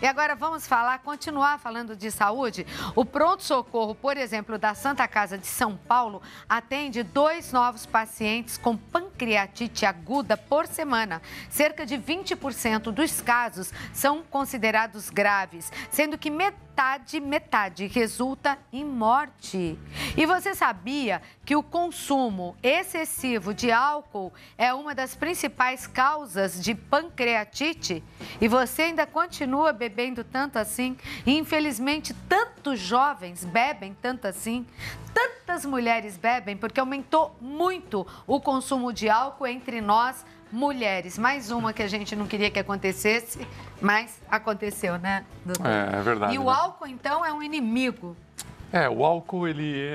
E agora vamos continuar falando de saúde. O pronto-socorro, por exemplo, da Santa Casa de São Paulo, atende 2 novos pacientes com pancreatite aguda por semana. Cerca de 20% dos casos são considerados graves, sendo que metade resulta em morte. E você sabia que o consumo excessivo de álcool é uma das principais causas de pancreatite? E você ainda continua bebendo tanto assim? E, infelizmente, tantos jovens bebem tanto assim? Tantas mulheres bebem porque aumentou muito o consumo de álcool entre nós, mulheres. Mais uma que a gente não queria que acontecesse, mas aconteceu, né, doutor? É verdade. E o álcool, então, é um inimigo. O álcool, ele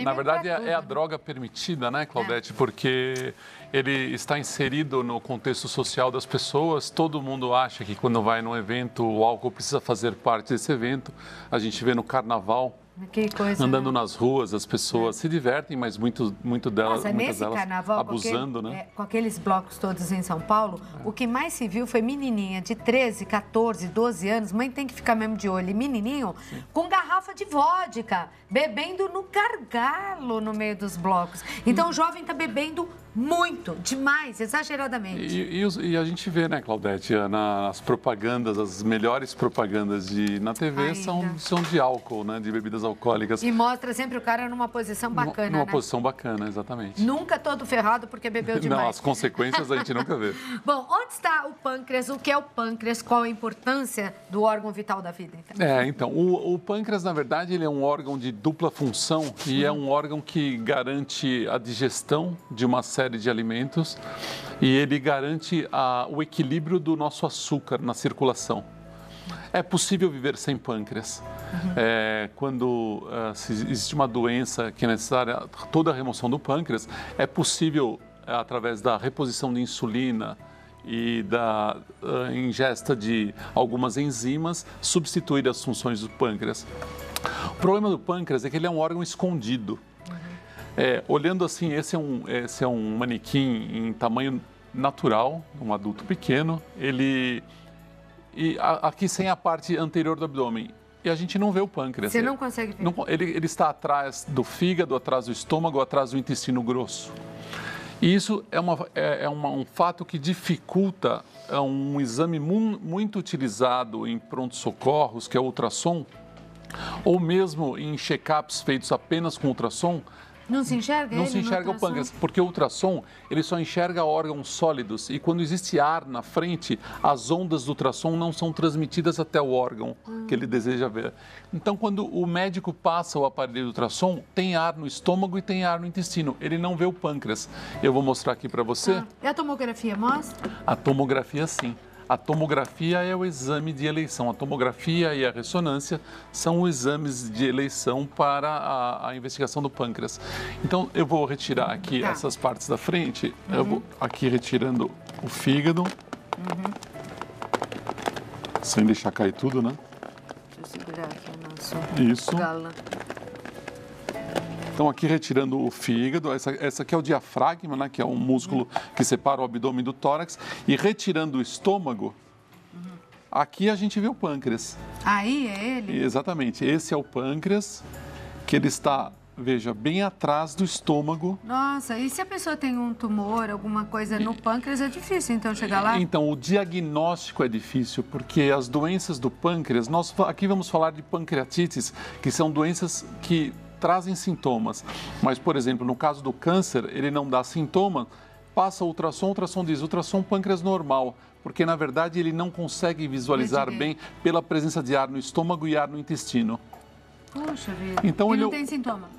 na verdade, é a tudo, droga permitida, né, Claudete? Porque ele está inserido no contexto social das pessoas. Todo mundo acha que quando vai num evento, o álcool precisa fazer parte desse evento. A gente vê no carnaval. Que coisa, andando né? nas ruas, as pessoas se divertem, mas muito delas, Nossa, muitas delas carnaval, abusando, né? Com aqueles blocos todos em São Paulo, o que mais se viu foi menininha de 13, 14, 12 anos, mãe tem que ficar mesmo de olho, e menininho com garrafa de vodka, bebendo no gargalo no meio dos blocos. Então o jovem está bebendo muito, demais, exageradamente. E a gente vê, né, Claudete, nas propagandas, as melhores propagandas na TV são de álcool, né, de bebidas alcoólicas. E mostra sempre o cara numa posição bacana, Numa né? posição bacana, exatamente. Nunca todo ferrado porque bebeu demais. Não, as consequências a gente nunca vê. Bom, onde está o pâncreas? O que é o pâncreas? Qual a importância do órgão vital da vida? Então, o pâncreas, na verdade, ele é um órgão de dupla função e é um órgão que garante a digestão de uma série de alimentos e ele garante o equilíbrio do nosso açúcar na circulação. É possível viver sem pâncreas. Quando se existe uma doença que é necessária toda a remoção do pâncreas, é possível, através da reposição de insulina e da ingesta de algumas enzimas, substituir as funções do pâncreas. O problema do pâncreas é que ele é um órgão escondido. Olhando assim, esse é um manequim em tamanho natural, um adulto pequeno, aqui sem a parte anterior do abdômen. E a gente não vê o pâncreas. Você não consegue ver? Ele está atrás do fígado, atrás do estômago, atrás do intestino grosso. E isso é um fato que dificulta um exame muito utilizado em pronto-socorros, que é o ultrassom, ou mesmo em check-ups feitos apenas com ultrassom. Não se enxerga Não se enxerga o pâncreas, porque o ultrassom, ele só enxerga órgãos sólidos e quando existe ar na frente, as ondas do ultrassom não são transmitidas até o órgão que ele deseja ver. Então, quando o médico passa o aparelho de ultrassom, tem ar no estômago e tem ar no intestino. Ele não vê o pâncreas. Eu vou mostrar aqui para você. E a tomografia mostra? A tomografia, sim. A tomografia é o exame de eleição. A tomografia e a ressonância são os exames de eleição para a investigação do pâncreas. Então, eu vou retirar aqui essas partes da frente. Eu vou aqui retirando o fígado. Sem deixar cair tudo, né? Deixa eu segurar aqui o nosso galã. Então, aqui retirando o fígado, essa aqui é o diafragma, né, que é um músculo que separa o abdômen do tórax, e retirando o estômago, aqui a gente vê o pâncreas. Aí é ele? Exatamente, esse é o pâncreas, que ele está, veja, bem atrás do estômago. Nossa, e se a pessoa tem um tumor, alguma coisa no pâncreas, é difícil então chegar lá? Então, o diagnóstico é difícil, porque as doenças do pâncreas, nós aqui vamos falar de pancreatites, que são doenças que trazem sintomas, mas, por exemplo, no caso do câncer, ele não dá sintoma, passa o ultrassom diz ultrassom pâncreas normal, porque, na verdade, ele não consegue visualizar bem pela presença de ar no estômago e ar no intestino. Puxa vida, então, ele não tem sintoma?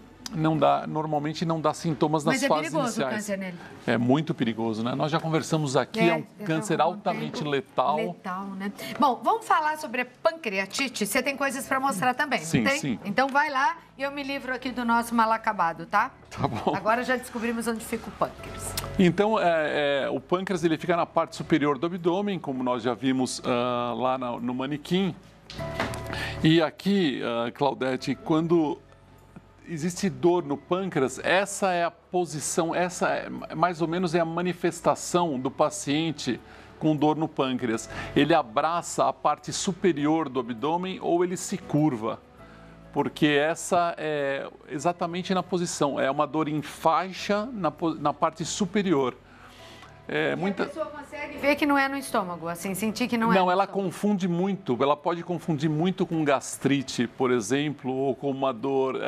Normalmente não dá sintomas nas fases iniciais. Mas é perigoso o câncer nele? É muito perigoso, né? Nós já conversamos aqui, é um câncer altamente letal. Letal, né? Bom, vamos falar sobre a pancreatite. Você tem coisas para mostrar também, sim, não tem? Sim. Então vai lá e eu me livro aqui do nosso mal acabado, tá? Tá bom. Agora já descobrimos onde fica o pâncreas. Então, o pâncreas ele fica na parte superior do abdômen, como nós já vimos lá no manequim. E aqui, Claudete, quando existe dor no pâncreas, essa é a posição, essa mais ou menos é a manifestação do paciente com dor no pâncreas, ele abraça a parte superior do abdômen ou ele se curva? Porque essa é exatamente na posição, é uma dor em faixa na parte superior. A pessoa consegue ver que não é no estômago, assim, sentir que não é. Não, ela confunde muito, ela pode confundir muito com gastrite, por exemplo, ou com uma dor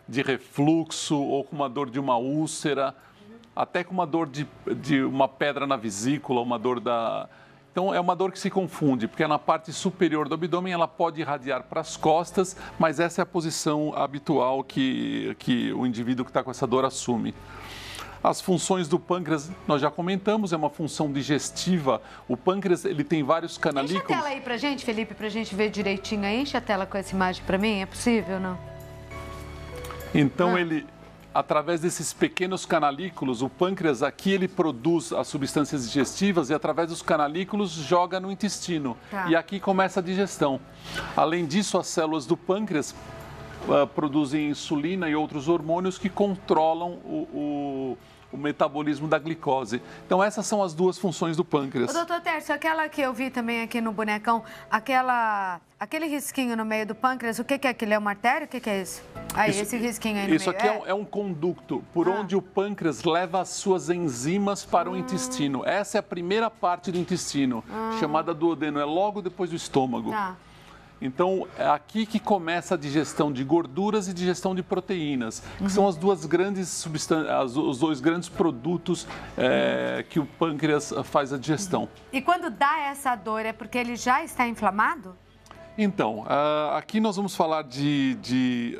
de refluxo, ou com uma dor de uma úlcera, até com uma dor de uma pedra na vesícula, uma dor da... Então, é uma dor que se confunde, porque na parte superior do abdômen ela pode irradiar para as costas, mas essa é a posição habitual que o indivíduo que está com essa dor assume. As funções do pâncreas, nós já comentamos, é uma função digestiva. O pâncreas, ele tem vários canalículos. Enche a tela aí pra gente, Felipe, pra gente ver direitinho aí. Enche a tela com essa imagem pra mim, é possível, não? Então, ele... Através desses pequenos canalículos, o pâncreas aqui ele produz as substâncias digestivas e através dos canalículos joga no intestino. Tá. E aqui começa a digestão. Além disso, as células do pâncreas produzem insulina e outros hormônios que controlam o metabolismo da glicose. Então, essas são as duas funções do pâncreas. Ô, doutor Tércio, aquela que eu vi também aqui no bonecão, aquele risquinho no meio do pâncreas, o que é aquilo? É uma artéria? O que é isso? Aí, esse risquinho aí no meio. Isso aqui é um conducto por onde o pâncreas leva as suas enzimas para o intestino. Essa é a primeira parte do intestino, chamada duodeno, é logo depois do estômago. Tá. Então, é aqui que começa a digestão de gorduras e digestão de proteínas, que são as duas grandes substâncias, os dois grandes produtos que o pâncreas faz a digestão. E quando dá essa dor, é porque ele já está inflamado? Então, aqui nós vamos falar de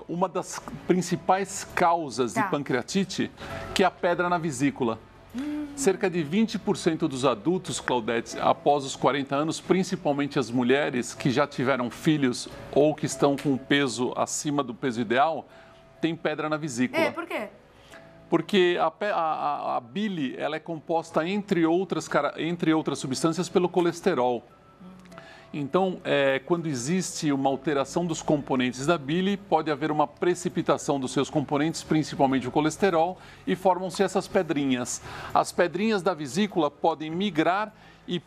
uma das principais causas de pancreatite, que é a pedra na vesícula. Cerca de 20% dos adultos, Claudete, após os 40 anos, principalmente as mulheres que já tiveram filhos ou que estão com peso acima do peso ideal, tem pedra na vesícula. Por quê? Porque a bile ela é composta, entre outras substâncias, pelo colesterol. Então, quando existe uma alteração dos componentes da bile, pode haver uma precipitação dos seus componentes, principalmente o colesterol, e formam-se essas pedrinhas. As pedrinhas da vesícula podem migrar e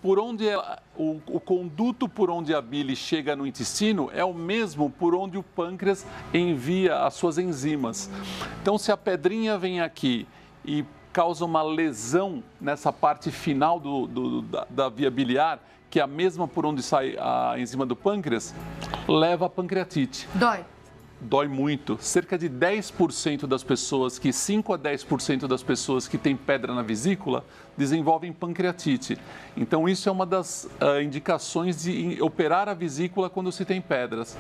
o conduto por onde a bile chega no intestino é o mesmo por onde o pâncreas envia as suas enzimas. Então, se a pedrinha vem aqui e causa uma lesão nessa parte final da via biliar, que é a mesma por onde sai a enzima do pâncreas, leva a pancreatite. Dói? Dói muito. Cerca de 10% das pessoas, 5 a 10% das pessoas que têm pedra na vesícula, desenvolvem pancreatite. Então, isso é uma das indicações de operar a vesícula quando se tem pedras.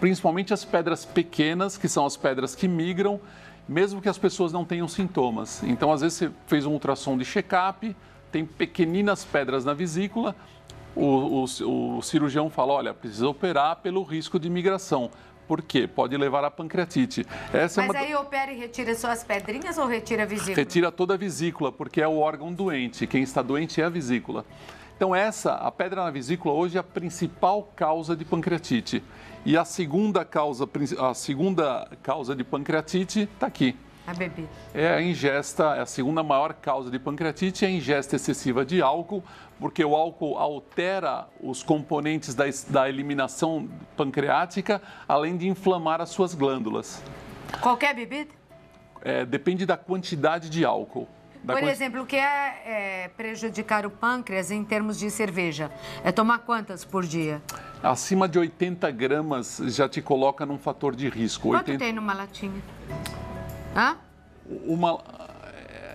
Principalmente as pedras pequenas, que são as pedras que migram, mesmo que as pessoas não tenham sintomas. Então, às vezes, você fez um ultrassom de check-up, tem pequeninas pedras na vesícula, o cirurgião fala, olha, precisa operar pelo risco de migração. Por quê? Pode levar à pancreatite. Mas aí opera e retira só as pedrinhas ou retira a vesícula? Retira toda a vesícula, porque é o órgão doente. Quem está doente é a vesícula. Então, a pedra na vesícula hoje é a principal causa de pancreatite. E a segunda causa de pancreatite está aqui. A bebida. É a ingesta, a segunda maior causa de pancreatite é a ingesta excessiva de álcool, porque o álcool altera os componentes da eliminação pancreática, além de inflamar as suas glândulas. Qualquer bebida? Depende da quantidade de álcool. Por exemplo, o que é prejudicar o pâncreas em termos de cerveja? É tomar quantas por dia? Acima de 80 gramas já te coloca num fator de risco. Quanto tem numa latinha? Hã?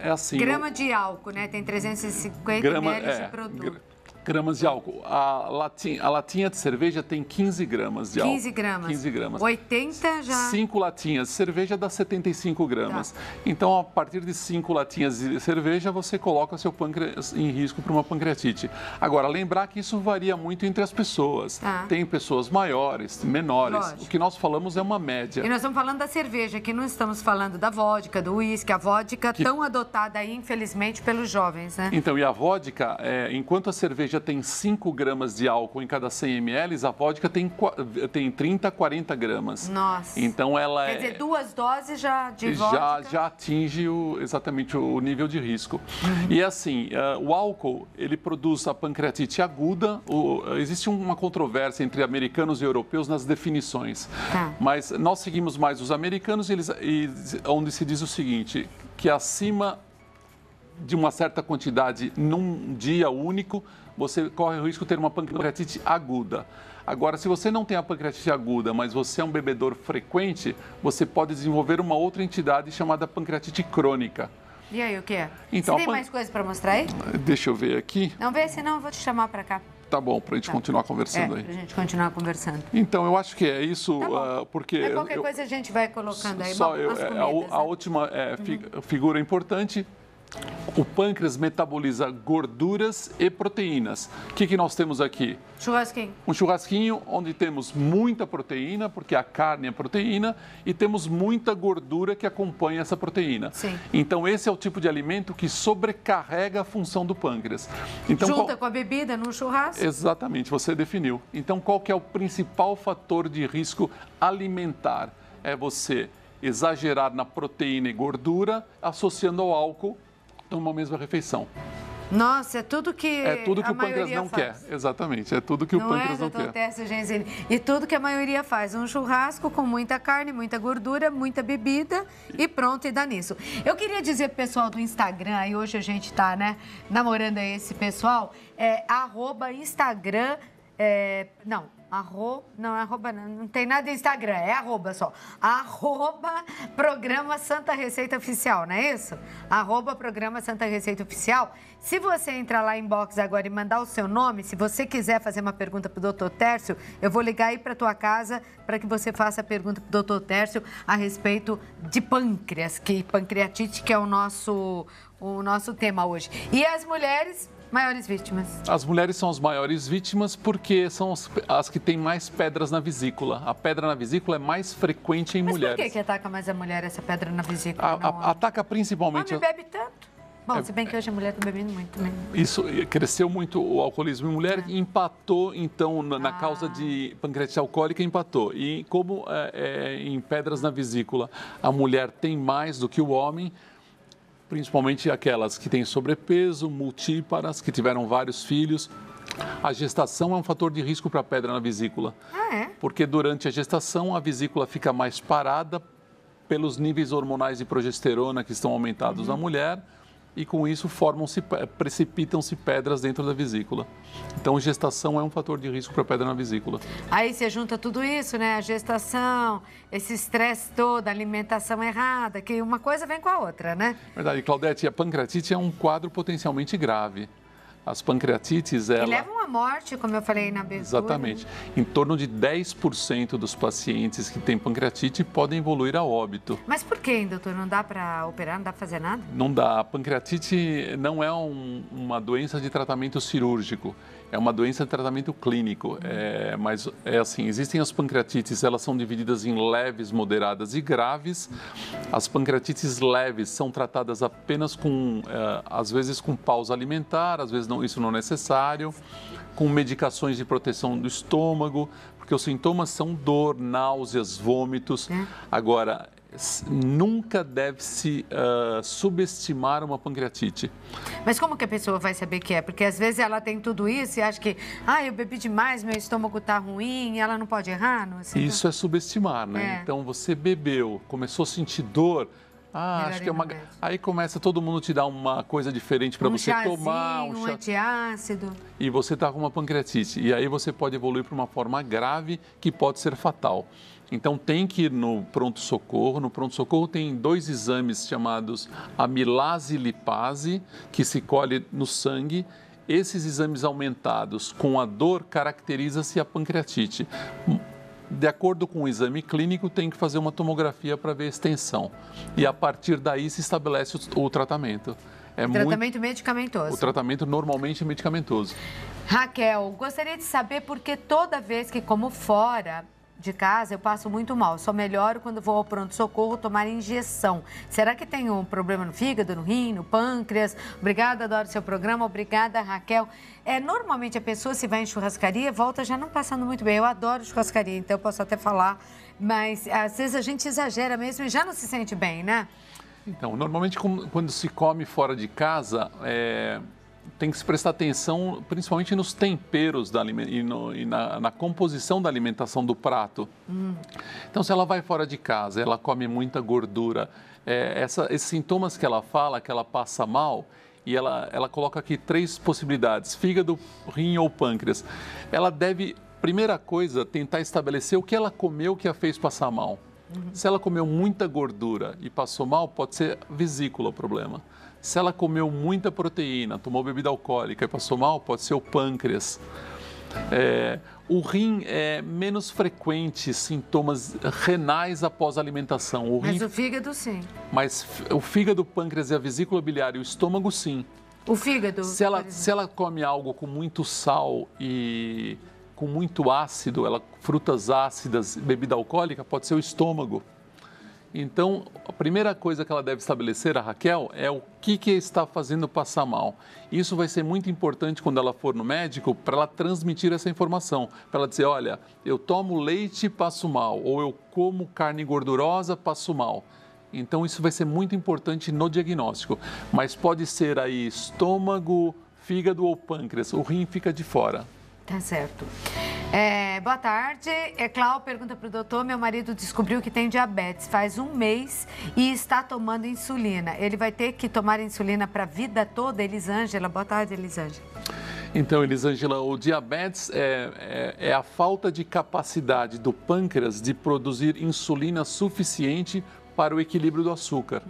É assim... Grama de álcool, né? Tem 350 ml de produto. Gramas de álcool. A latinha de cerveja tem 15 gramas de álcool. 15 gramas. 15 gramas. 80 já... 5 latinhas de cerveja dá 75 gramas. Tá. Então, a partir de 5 latinhas de cerveja, você coloca seu pâncreas em risco para uma pancreatite. Agora, lembrar que isso varia muito entre as pessoas. Tá. Tem pessoas maiores, menores. Lógico. O que nós falamos é uma média. E nós estamos falando da cerveja, aqui não estamos falando da vodka, do uísque, a vodka tão adotada aí, infelizmente, pelos jovens, né? Então, e a vodka, enquanto a cerveja cerveja tem 5 gramas de álcool em cada 100 ml, a vodka tem 30 a 40 gramas. Nossa. Então ela Quer dizer, 2 doses já de vodka? Já atinge exatamente o nível de risco. E assim, o álcool, ele produz a pancreatite aguda. Existe uma controvérsia entre americanos e europeus nas definições. Mas nós seguimos mais os americanos, onde se diz o seguinte, que acima de uma certa quantidade num dia único, você corre o risco de ter uma pancreatite aguda. Agora, se você não tem a pancreatite aguda, mas você é um bebedor frequente, você pode desenvolver uma outra entidade chamada pancreatite crônica. E aí, o que é? Então, você tem mais coisa para mostrar aí? Deixa eu ver aqui. Não vê, senão eu vou te chamar para cá. Tá bom, para a gente continuar conversando aí. Para a gente continuar conversando. Então, eu acho que é isso, porque... Mas qualquer coisa a gente vai colocando aí. Só Bom, a última figura importante, o pâncreas metaboliza gorduras e proteínas. O que nós temos aqui? Churrasquinho. Um churrasquinho onde temos muita proteína, porque a carne é proteína, e temos muita gordura que acompanha essa proteína. Sim. Então, esse é o tipo de alimento que sobrecarrega a função do pâncreas. Então, junta com a bebida no churrasco? Exatamente, você definiu. Então, qual que é o principal fator de risco alimentar? É você exagerar na proteína e gordura, associando ao álcool numa mesma refeição. Nossa, é tudo que o pâncreas não quer. Exatamente, é tudo que o pâncreas não quer. Tércio Genzini. E tudo que a maioria faz. Um churrasco com muita carne, muita gordura, muita bebida e pronto, e dá nisso. Eu queria dizer pro pessoal do Instagram, e hoje a gente tá, né, namorando aí esse pessoal, @Instagram, não tem nada de Instagram, é arroba só. Programa Santa Receita Oficial, não é isso? Programa Santa Receita Oficial. Se você entrar lá em box agora e mandar o seu nome, se você quiser fazer uma pergunta para o Dr. Tércio, eu vou ligar aí para tua casa para que você faça a pergunta para o Dr. Tércio a respeito de pâncreas, pancreatite, que é o nosso tema hoje. E as mulheres... maiores vítimas. As mulheres são as maiores vítimas porque são as que têm mais pedras na vesícula. A pedra na vesícula é mais frequente em mulheres. Mas por que ataca mais a mulher essa pedra na vesícula? Ataca principalmente... O homem bebe tanto. Bom, se bem que hoje a mulher está bebendo muito também. Isso, cresceu muito o alcoolismo em mulher e empatou, então, na causa de pancreatite alcoólica, empatou. E como em pedras na vesícula a mulher tem mais do que o homem, principalmente aquelas que têm sobrepeso, multíparas, que tiveram vários filhos. A gestação é um fator de risco para a pedra na vesícula. Porque durante a gestação a vesícula fica mais parada pelos níveis hormonais de progesterona que estão aumentados na mulher e com isso precipitam-se pedras dentro da vesícula. Então, gestação é um fator de risco para pedra na vesícula. Aí você junta tudo isso, né? A gestação, esse estresse todo, a alimentação errada, que uma coisa vem com a outra, né? Verdade, Claudete, a pancreatite é um quadro potencialmente grave. As pancreatites, E levam à morte, como eu falei na abertura. Exatamente. Em torno de 10% dos pacientes que têm pancreatite podem evoluir a óbito. Mas por que, doutor? Não dá para operar? Não dá para fazer nada? Não dá. A pancreatite não é uma doença de tratamento cirúrgico. É uma doença de tratamento clínico. Mas é assim, existem as pancreatites, elas são divididas em leves, moderadas e graves. As pancreatites leves são tratadas apenas às vezes com pausa alimentar, às vezes isso não é necessário, com medicações de proteção do estômago, porque os sintomas são dor, náuseas, vômitos. Agora, nunca deve-se subestimar uma pancreatite. Mas como que a pessoa vai saber que é? Porque às vezes ela tem tudo isso e acha que, eu bebi demais, meu estômago está ruim, e ela não pode errar? Não sei. Isso é subestimar, né? Então, você bebeu, começou a sentir dor, acho que é uma... Aí começa todo mundo te dar uma coisa diferente para você tomar. Um antiácido. E você está com uma pancreatite. E aí você pode evoluir para uma forma grave que pode ser fatal. Então tem que ir no pronto-socorro. No pronto-socorro tem 2 exames chamados amilase e lipase, que se colhe no sangue. Esses exames aumentados com a dor caracteriza-se a pancreatite. De acordo com o exame clínico, tem que fazer uma tomografia para ver a extensão. E a partir daí se estabelece o tratamento. Tratamento medicamentoso. O tratamento normalmente é medicamentoso. Raquel, gostaria de saber por que toda vez que como fora, de casa, eu passo muito mal. Só melhoro quando vou ao pronto-socorro tomar injeção. Será que tem um problema no fígado, no rim, no pâncreas? Obrigada, adoro seu programa. Obrigada, Raquel. Normalmente a pessoa, se vai em churrascaria, volta já não passando muito bem. Eu adoro churrascaria, então eu posso até falar. Mas às vezes a gente exagera mesmo e já não se sente bem, né? Então, normalmente quando se come fora de casa, tem que se prestar atenção principalmente nos temperos e na composição da alimentação do prato. Então, se ela vai fora de casa, ela come muita gordura, esses sintomas que ela fala, que ela passa mal, e ela coloca aqui 3 possibilidades, fígado, rim ou pâncreas. Ela deve, primeira coisa, tentar estabelecer o que ela comeu que a fez passar mal. Se ela comeu muita gordura e passou mal, pode ser vesícula o problema. Se ela comeu muita proteína, tomou bebida alcoólica e passou mal, pode ser o pâncreas. O rim é menos frequente sintomas renais após a alimentação. Mas o fígado, sim. Mas o fígado, o pâncreas e a vesícula biliar e o estômago, sim. O fígado? Se ela come algo com muito sal e com muito ácido, frutas ácidas, bebida alcoólica, pode ser o estômago. Então, a primeira coisa que ela deve estabelecer, a Raquel, é o que está fazendo passar mal. Isso vai ser muito importante quando ela for no médico, para ela transmitir essa informação. Para ela dizer, olha, eu tomo leite e passo mal, ou eu como carne gordurosa, passo mal. Então, isso vai ser muito importante no diagnóstico. Mas pode ser aí estômago, fígado ou pâncreas. O rim fica de fora. Tá certo. Boa tarde. Cláudia pergunta para o doutor, meu marido descobriu que tem diabetes faz 1 mês e está tomando insulina. Ele vai ter que tomar insulina para a vida toda? Elisângela, boa tarde, Elisângela. Então, Elisângela, o diabetes é a falta de capacidade do pâncreas de produzir insulina suficiente para o equilíbrio do açúcar.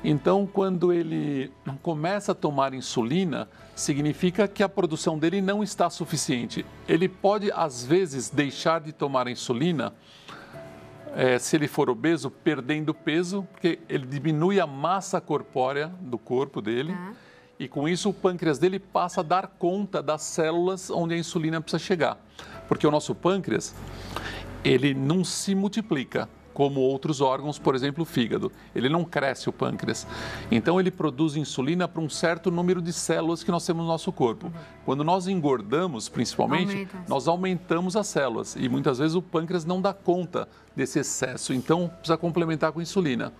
Então, quando ele começa a tomar insulina, significa que a produção dele não está suficiente. Ele pode, às vezes, deixar de tomar a insulina, se ele for obeso, perdendo peso, porque ele diminui a massa corpórea do corpo dele. E com isso, o pâncreas dele passa a dar conta das células onde a insulina precisa chegar. Porque o nosso pâncreas, ele não se multiplica como outros órgãos, por exemplo, o fígado. Ele não cresce, o pâncreas. Então, ele produz insulina para um certo número de células que nós temos no nosso corpo. Quando nós engordamos, principalmente, nós aumentamos as células. E muitas vezes o pâncreas não dá conta desse excesso. Então, precisa complementar com insulina.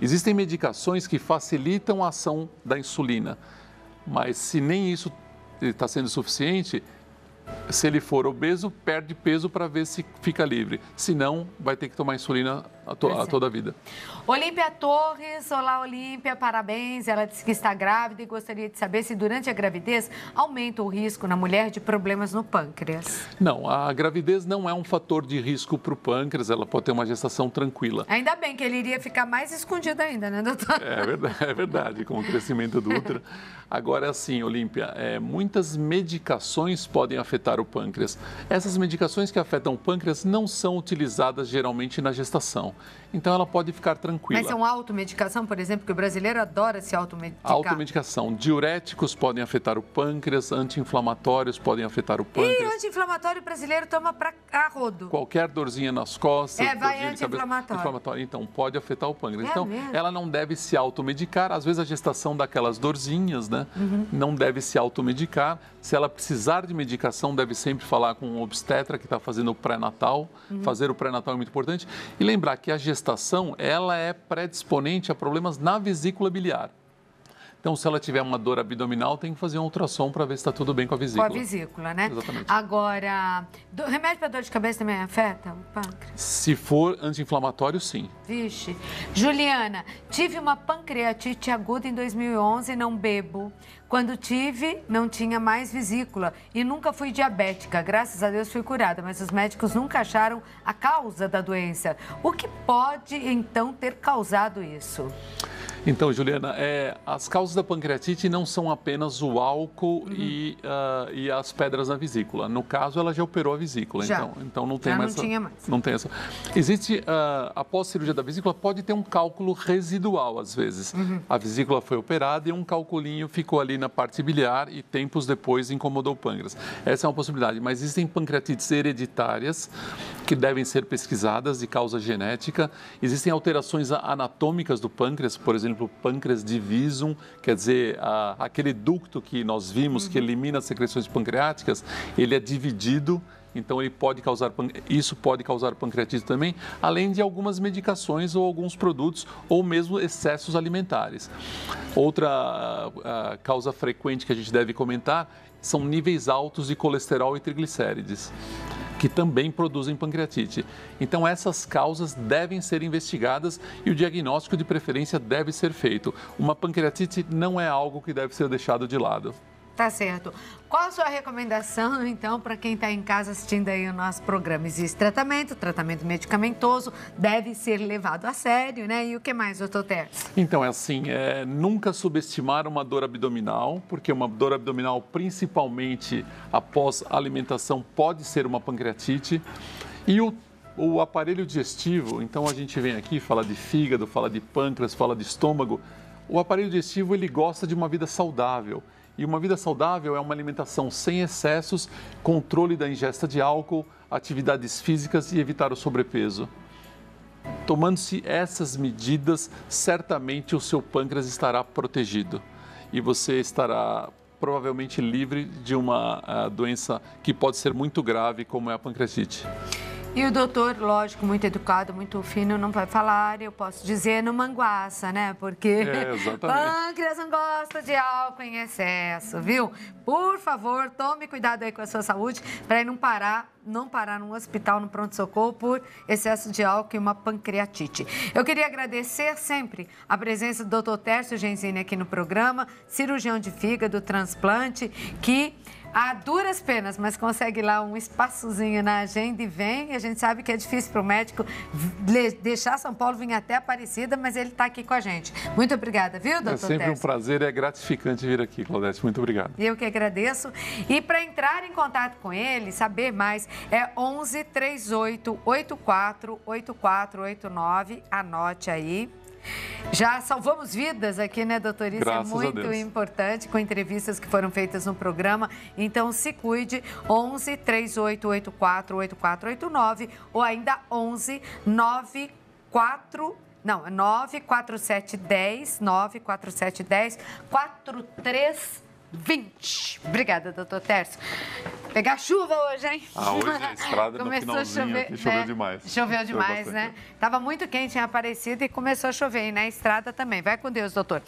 Existem medicações que facilitam a ação da insulina. Mas se nem isso está sendo suficiente, se ele for obeso, perde peso para ver se fica livre. Se não, vai ter que tomar insulina a toda a vida. Olímpia Torres, olá Olímpia, parabéns. Ela disse que está grávida e gostaria de saber se durante a gravidez aumenta o risco na mulher de problemas no pâncreas. Não, a gravidez não é um fator de risco para o pâncreas, ela pode ter uma gestação tranquila. Ainda bem que ele iria ficar mais escondido ainda, né, doutor? É verdade, com o crescimento do útero. Agora, assim, Olímpia, muitas medicações podem afetar o pâncreas. Essas medicações que afetam o pâncreas não são utilizadas geralmente na gestação. Então, ela pode ficar tranquila. Mas são automedicação, por exemplo, que o brasileiro adora se automedicar. Automedicação. Diuréticos podem afetar o pâncreas, anti-inflamatórios podem afetar o pâncreas. E o anti-inflamatório brasileiro toma para rodo. Qualquer dorzinha nas costas. Vai anti-inflamatório. Então, pode afetar o pâncreas. Então, ela não deve se automedicar. Às vezes, a gestação dá aquelas dorzinhas, né? Não deve se automedicar. Se ela precisar de medicação, deve sempre falar com um obstetra que está fazendo o pré-natal. Fazer o pré-natal é muito importante. E lembrar que a gestação, ela é predisponente a problemas na vesícula biliar. Então, se ela tiver uma dor abdominal, tem que fazer um ultrassom para ver se está tudo bem com a vesícula. Com a vesícula, né? Exatamente. Agora, remédio para dor de cabeça também afeta o pâncreas? Se for anti-inflamatório, sim. Vixe. Juliana, tive uma pancreatite aguda em 2011, não bebo. Quando tive, não tinha mais vesícula e nunca fui diabética. Graças a Deus fui curada, mas os médicos nunca acharam a causa da doença. O que pode, então, ter causado isso? Então, Juliana, as causas da pancreatite não são apenas o álcool e as pedras na vesícula. No caso, ela já operou a vesícula, então não tem mais. Não tinha mais. Não tem essa. Existe, após a cirurgia da vesícula, pode ter um cálculo residual, às vezes. A vesícula foi operada e um calculinho ficou ali na parte biliar e tempos depois incomodou o pâncreas. Essa é uma possibilidade, mas existem pancreatites hereditárias que devem ser pesquisadas de causa genética. Existem alterações anatômicas do pâncreas, por exemplo, o pâncreas divisum, quer dizer, aquele ducto que nós vimos que elimina as secreções pancreáticas, ele é dividido. Então, isso pode causar pancreatite também, além de algumas medicações ou alguns produtos, ou mesmo excessos alimentares. Outra causa frequente que a gente deve comentar são níveis altos de colesterol e triglicérides, que também produzem pancreatite. Então, essas causas devem ser investigadas e o diagnóstico de preferência deve ser feito. Uma pancreatite não é algo que deve ser deixado de lado. Tá certo. Qual a sua recomendação, então, para quem está em casa assistindo aí o nosso programa? Existe tratamento medicamentoso, deve ser levado a sério, né? E o que mais, doutor Tércio? Então, é assim, nunca subestimar uma dor abdominal, porque uma dor abdominal, principalmente após alimentação, pode ser uma pancreatite. E o aparelho digestivo, então a gente vem aqui, fala de fígado, fala de pâncreas, fala de estômago. O aparelho digestivo, ele gosta de uma vida saudável. E uma vida saudável é uma alimentação sem excessos, controle da ingesta de álcool, atividades físicas e evitar o sobrepeso. Tomando-se essas medidas, certamente o seu pâncreas estará protegido e você estará provavelmente livre de uma doença que pode ser muito grave, como é a pancreatite. E o doutor, lógico, muito educado, muito fino, não vai falar, eu posso dizer, no manguaça, né? Porque pâncreas não gosta de álcool em excesso, viu? Por favor, tome cuidado aí com a sua saúde para não parar num hospital, no pronto-socorro, por excesso de álcool e uma pancreatite. Eu queria agradecer sempre a presença do Dr. Tércio Genzini aqui no programa, cirurgião de fígado, transplante, que a duras penas, mas consegue lá um espaçozinho na agenda e vem. A gente sabe que é difícil para o médico deixar São Paulo, vir até Aparecida, mas ele está aqui com a gente. Muito obrigada, viu, doutor Tércio? É sempre um prazer, é gratificante vir aqui, Claudete. Muito obrigado. Eu que agradeço. E para entrar em contato com ele, saber mais, é 11 38 84 8489. Anote aí. Já salvamos vidas aqui, né, doutor? Isso é muito importante, com entrevistas que foram feitas no programa. Então, se cuide, 11 3884 8489 ou ainda 11 94710 4320. Obrigada, doutor Tércio. Pegar chuva hoje, hein? Hoje a estrada começou no finalzinho, a chover, choveu demais. Choveu demais, né? Tava muito quente em Aparecida e começou a chover, e na estrada também. Vai com Deus, doutor.